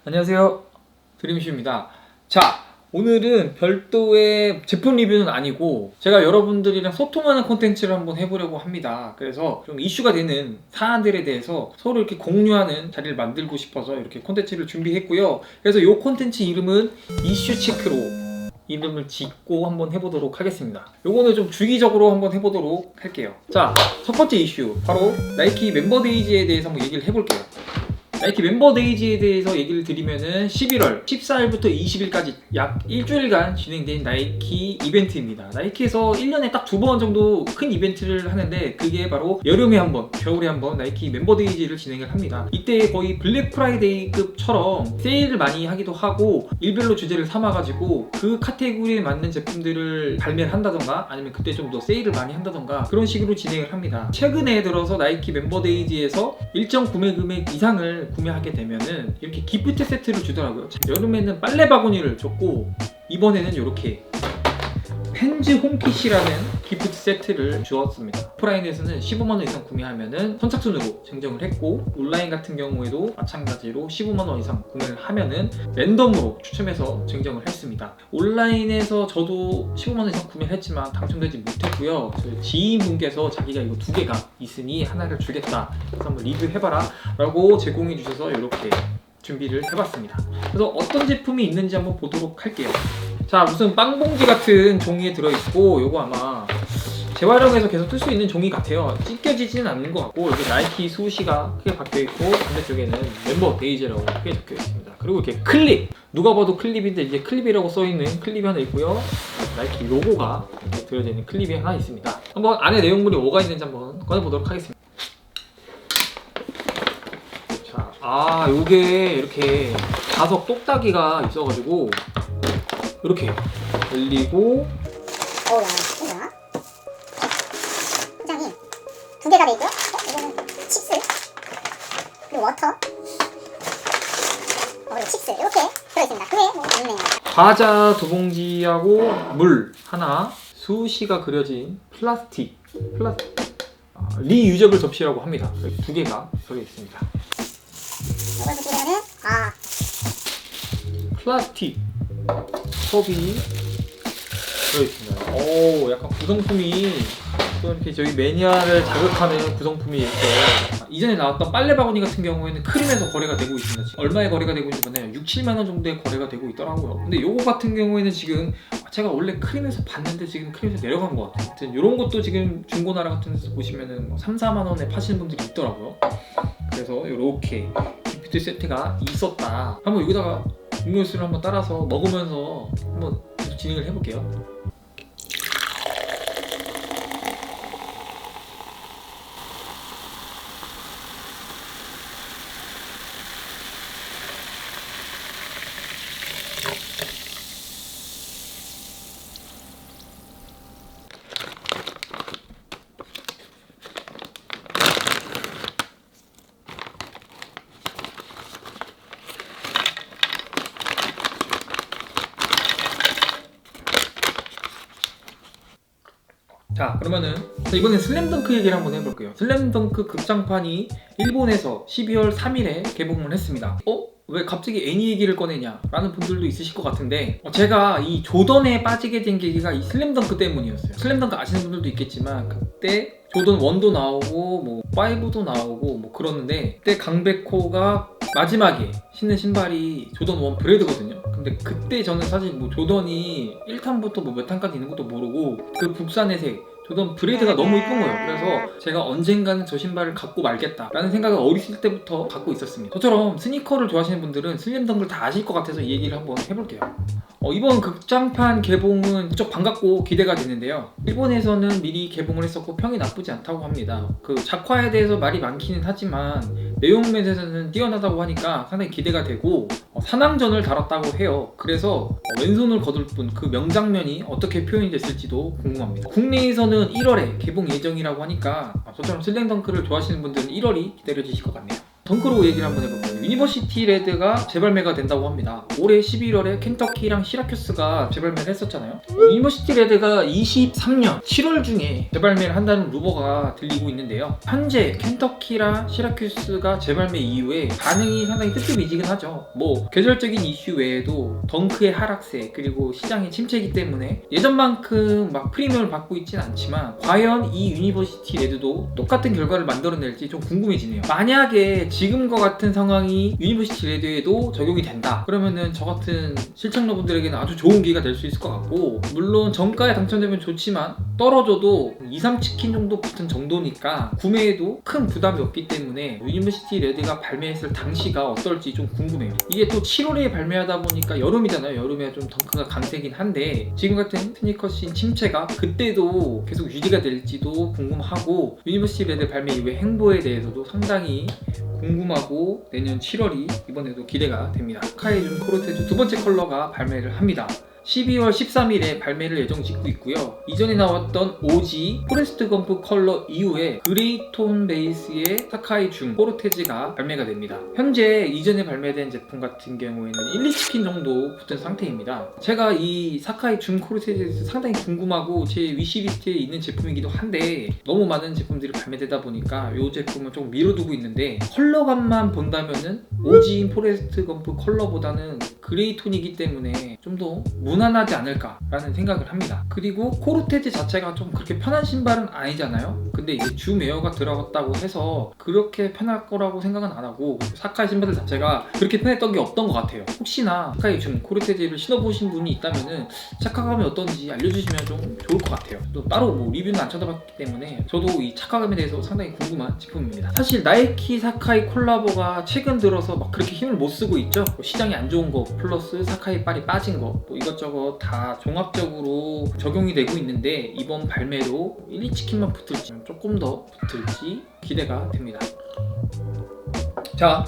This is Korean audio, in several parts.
안녕하세요, 드림슈입니다. 자, 오늘은 별도의 제품 리뷰는 아니고 제가 여러분들이랑 소통하는 콘텐츠를 한번 해보려고 합니다. 그래서 좀 이슈가 되는 사안들에 대해서 서로 이렇게 공유하는 자리를 만들고 싶어서 이렇게 콘텐츠를 준비했고요. 그래서 이 콘텐츠 이름은 이슈 체크로 이름을 짓고 한번 해보도록 하겠습니다. 요거는 좀 주기적으로 한번 해보도록 할게요. 자, 첫 번째 이슈 바로 나이키 멤버데이즈에 대해서 한번 얘기를 해볼게요. 나이키 멤버데이즈에 대해서 얘기를 드리면은 11월 14일부터 20일까지 약 일주일간 진행된 나이키 이벤트입니다. 나이키에서 1년에 딱 2번 정도 큰 이벤트를 하는데 그게 바로 여름에 한 번, 겨울에 한 번 나이키 멤버데이즈를 진행을 합니다. 이때 거의 블랙 프라이데이급처럼 세일을 많이 하기도 하고 일별로 주제를 삼아가지고 그 카테고리에 맞는 제품들을 발매를 한다던가 아니면 그때 좀 더 세일을 많이 한다던가 그런 식으로 진행을 합니다. 최근에 들어서 나이키 멤버데이즈에서 일정 구매 금액 이상을 구매하게 되면은 이렇게 기프트 세트를 주더라고요. 여름에는 빨래 바구니를 줬고 이번에는 이렇게 펜즈 홈킷이라는 기프트 세트를 주었습니다. 오프라인에서는 15만원 이상 구매하면은 선착순으로 증정을 했고 온라인 같은 경우에도 마찬가지로 15만원 이상 구매를 하면은 랜덤으로 추첨해서 증정을 했습니다. 온라인에서 저도 15만원 이상 구매를 했지만 당첨되지 못했고요. 지인분께서 자기가 이거 2개가 있으니 하나를 주겠다, 그래서 한번 리뷰해봐라 라고 제공해 주셔서 이렇게 준비를 해봤습니다. 그래서 어떤 제품이 있는지 한번 보도록 할게요. 자, 무슨 빵봉지 같은 종이에 들어있고 요거 아마 재활용해서 계속 쓸 수 있는 종이 같아요. 찢겨지지는 않는 것 같고 여기 나이키 수시가 크게 박혀있고 반대쪽에는 멤버 데이즈라고 크게 적혀있습니다. 그리고 이렇게 클립! 누가 봐도 클립인데 이게 클립이라고 써있는 클립이 하나 있고요. 나이키 로고가 이렇게 들어져 있는 클립이 하나 있습니다. 한번 안에 내용물이 뭐가 있는지 한번 꺼내보도록 하겠습니다. 자, 요게 이렇게 자석 똑딱이가 있어가지고 이렇게 열리고 어우야, 뭐야? 포장이 2개가 돼 있고요. 이거는 칩스 그리고 워터 그리고 칩스 이렇게 들어있습니다. 그게 뭐 없네요. 과자 2봉지하고 물 하나, 수시가 그려진 플라스틱 리유저블 접시라고 합니다. 2개가 들어있습니다. 이걸 보시면은 플라스틱 컵이 들어있습니다. 오, 약간 구성품이 또 이렇게 저희 매니아를 자극하는 구성품이 이렇게 이전에 나왔던 빨래 바구니 같은 경우에는 크림에서 거래가 되고 있습니다. 지금 얼마에 거래가 되고 있는지 보면 6, 7만원 정도에 거래가 되고 있더라고요. 근데 요거 같은 경우에는 지금 제가 원래 크림에서 봤는데 지금 크림에서 내려간 것 같아요. 아무튼 요런 것도 지금 중고나라 같은 데서 보시면은 뭐 3, 4만원에 파시는 분들이 있더라고요. 그래서 요렇게 기프트 세트가 있었다. 한번 여기다가 음료수를 한번 따라서 먹으면서 한번 계속 진행을 해볼게요. 자, 그러면은 이번엔 슬램덩크 얘기를 한번 해볼게요. 슬램덩크 극장판이 일본에서 12월 3일에 개봉을 했습니다. 왜 갑자기 애니 얘기를 꺼내냐 라는 분들도 있으실 것 같은데 제가 이 조던에 빠지게 된 계기가 이 슬램덩크 때문이었어요. 슬램덩크 아시는 분들도 있겠지만 그때 조던 1도 나오고 뭐 5도 나오고 뭐 그러는데 그때 강백호가 마지막에 신는 신발이 조던 1 브레드거든요. 근데 그때 저는 사실 뭐 조던이 1탄부터 뭐 몇 탄까지 있는 것도 모르고 그 국산의 색 조던 브레이드가 너무 이쁜 거예요. 그래서 제가 언젠가는 저 신발을 갖고 말겠다라는 생각을 어렸을 때부터 갖고 있었습니다. 저처럼 스니커를 좋아하시는 분들은 슬램덩크를 다 아실 것 같아서 이 얘기를 한번 해볼게요. 이번 극장판 개봉은 무척 반갑고 기대가 되는데요. 일본에서는 미리 개봉을 했었고 평이 나쁘지 않다고 합니다. 그 작화에 대해서 말이 많기는 하지만 내용 면에서는 뛰어나다고 하니까 상당히 기대가 되고 산왕전을 다뤘다고 해요. 그래서 왼손을 거둘 뿐 그 명장면이 어떻게 표현이 됐을지도 궁금합니다. 국내에서는 1월에 개봉 예정이라고 하니까 저처럼 슬램덩크를 좋아하시는 분들은 1월이 기다려지실 것 같네요. 덩크로 얘기를 한번 해볼게요. 유니버시티 레드가 재발매가 된다고 합니다. 올해 11월에 켄터키랑 시라큐스가 재발매를 했었잖아요. 유니버시티 레드가 23년 7월 중에 재발매를 한다는 루머가 들리고 있는데요. 현재 켄터키랑 시라큐스가 재발매 이후에 반응이 상당히 뜨뜻미지근하죠. 뭐 계절적인 이슈 외에도 덩크의 하락세 그리고 시장의 침체이기 때문에 예전만큼 막 프리미엄을 받고 있진 않지만 과연 이 유니버시티 레드도 똑같은 결과를 만들어낼지 좀 궁금해지네요. 만약에 지금과 같은 상황이 유니버시티 레드에도 적용이 된다 그러면은 저 같은 실장러분들에게는 아주 좋은 기회가 될 수 있을 것 같고, 물론 정가에 당첨되면 좋지만 떨어져도 2-3 치킨 정도 붙은 정도니까 구매에도 큰 부담이 없기 때문에 유니버시티 레드가 발매했을 당시가 어떨지 좀 궁금해요. 이게 또 7월에 발매하다 보니까 여름이잖아요. 여름에 좀 덩크가 강세긴 한데 지금 같은 스니커신 침체가 그때도 계속 유지가 될지도 궁금하고, 유니버시티 레드 발매 이후의 행보에 대해서도 상당히 궁금하고 내년 7월이 이번에도 기대가 됩니다. 카이준 코르테즈 두 번째 컬러가 발매를 합니다. 12월 13일에 발매를 예정 짓고 있고요. 이전에 나왔던 OG 포레스트 검프 컬러 이후에 그레이톤 베이스의 사카이 줌 코르테즈가 발매가 됩니다. 현재 이전에 발매된 제품 같은 경우에는 1-2치킨 정도 붙은 상태입니다. 제가 이 사카이 줌 코르테즈에서 상당히 궁금하고 제 위시리스트에 있는 제품이기도 한데 너무 많은 제품들이 발매되다 보니까 이 제품을 좀 미뤄두고 있는데, 컬러감만 본다면은 OG인 포레스트 검프 컬러보다는 그레이톤이기 때문에 좀 더 무난하지 않을까라는 생각을 합니다. 그리고 코르테즈 자체가 좀 그렇게 편한 신발은 아니잖아요. 근데 이제 줌 에어가 들어갔다고 해서 그렇게 편할 거라고 생각은 안 하고, 사카이 신발들 자체가 그렇게 편했던 게 없던 것 같아요. 혹시나 사카이 줌 코르테즈를 신어보신 분이 있다면은 착화감이 어떤지 알려주시면 좀 좋을 것 같아요. 또 따로 뭐 리뷰는 안 찾아봤기 때문에 저도 이 착화감에 대해서 상당히 궁금한 제품입니다. 사실 나이키 사카이 콜라보가 최근 들어서 막 그렇게 힘을 못 쓰고 있죠. 뭐 시장이 안 좋은 거 플러스 사카이 빨이 빠진 거 뭐 이것저것 다 종합적으로 적용이 되고 있는데, 이번 발매로 1-2치킨만 붙을지 조금 더 붙을지 기대가 됩니다. 자,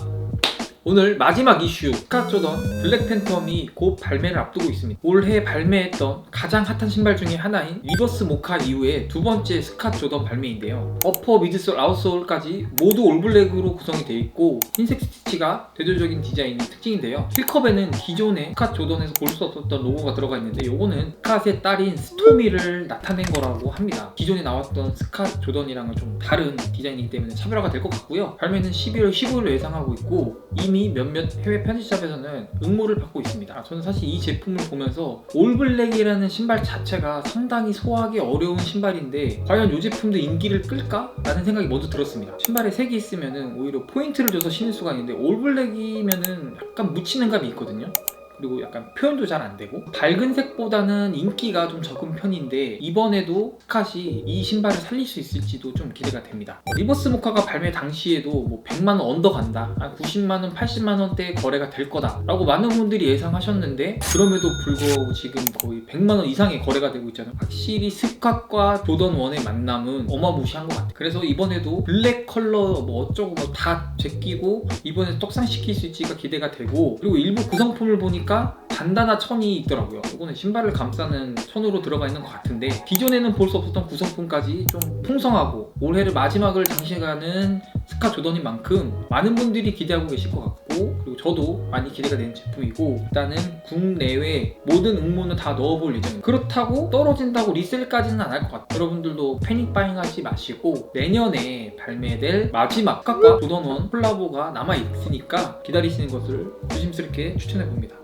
오늘 마지막 이슈 스캇 조던 블랙팬텀이 곧 발매를 앞두고 있습니다. 올해 발매했던 가장 핫한 신발 중에 하나인 리버스 모카 이후에 두 번째 스캇 조던 발매인데요. 어퍼, 미드솔, 아웃솔까지 모두 올블랙으로 구성이 되어 있고 흰색 스티치가 대표적인 디자인의 특징인데요. 힐컵에는 기존의 스캇 조던에서 볼 수 없었던 로고가 들어가 있는데 요거는 스캇의 딸인 스토미를 나타낸 거라고 합니다. 기존에 나왔던 스캇 조던이랑은 좀 다른 디자인이기 때문에 차별화가 될 것 같고요. 발매는 11월 15일로 예상하고 있고 이미 몇몇 해외 편집샵에서는 응모를 받고 있습니다. 저는 사실 이 제품을 보면서 올블랙이라는 신발 자체가 상당히 소화하기 어려운 신발인데 과연 이 제품도 인기를 끌까? 라는 생각이 먼저 들었습니다. 신발에 색이 있으면 오히려 포인트를 줘서 신을 수가 있는데 올블랙이면은 약간 묻히는 감이 있거든요. 그리고 약간 표현도 잘 안 되고 밝은 색보다는 인기가 좀 적은 편인데 이번에도 스캇이 이 신발을 살릴 수 있을지도 좀 기대가 됩니다. 리버스 모카가 발매 당시에도 뭐 100만원 언더 간다, 한 90만원, 80만원대의 거래가 될 거다 라고 많은 분들이 예상하셨는데 그럼에도 불구하고 지금 거의 100만원 이상의 거래가 되고 있잖아요. 확실히 스캇과 조던 1의 만남은 어마무시한 것 같아요. 그래서 이번에도 블랙 컬러 뭐 어쩌고 뭐 다 제끼고 이번에 떡상시킬 수 있을지가 기대가 되고, 그리고 일부 구성품을 보니까 반다나 천이 있더라고요. 이거는 신발을 감싸는 천으로 들어가 있는 것 같은데 기존에는 볼 수 없었던 구성품까지 좀 풍성하고 올해를 마지막을 장식하는 스캇 조던인 만큼 많은 분들이 기대하고 계실 것 같고, 그리고 저도 많이 기대가 되는 제품이고 일단은 국내외 모든 응모는 다 넣어볼 예정입니다. 그렇다고 떨어진다고 리셀까지는 안 할 것 같아요. 여러분들도 패닉 바잉 하지 마시고 내년에 발매될 마지막 스캇과 조던 1 콜라보가 남아있으니까 기다리시는 것을 조심스럽게 추천해봅니다.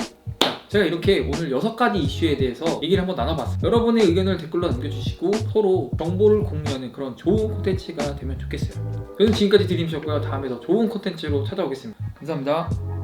제가 이렇게 오늘 6가지 이슈에 대해서 얘기를 한번 나눠봤어요. 여러분의 의견을 댓글로 남겨주시고 서로 정보를 공유하는 그런 좋은 콘텐츠가 되면 좋겠어요. 저는 지금까지 드림이었고요. 다음에 더 좋은 콘텐츠로 찾아오겠습니다. 감사합니다.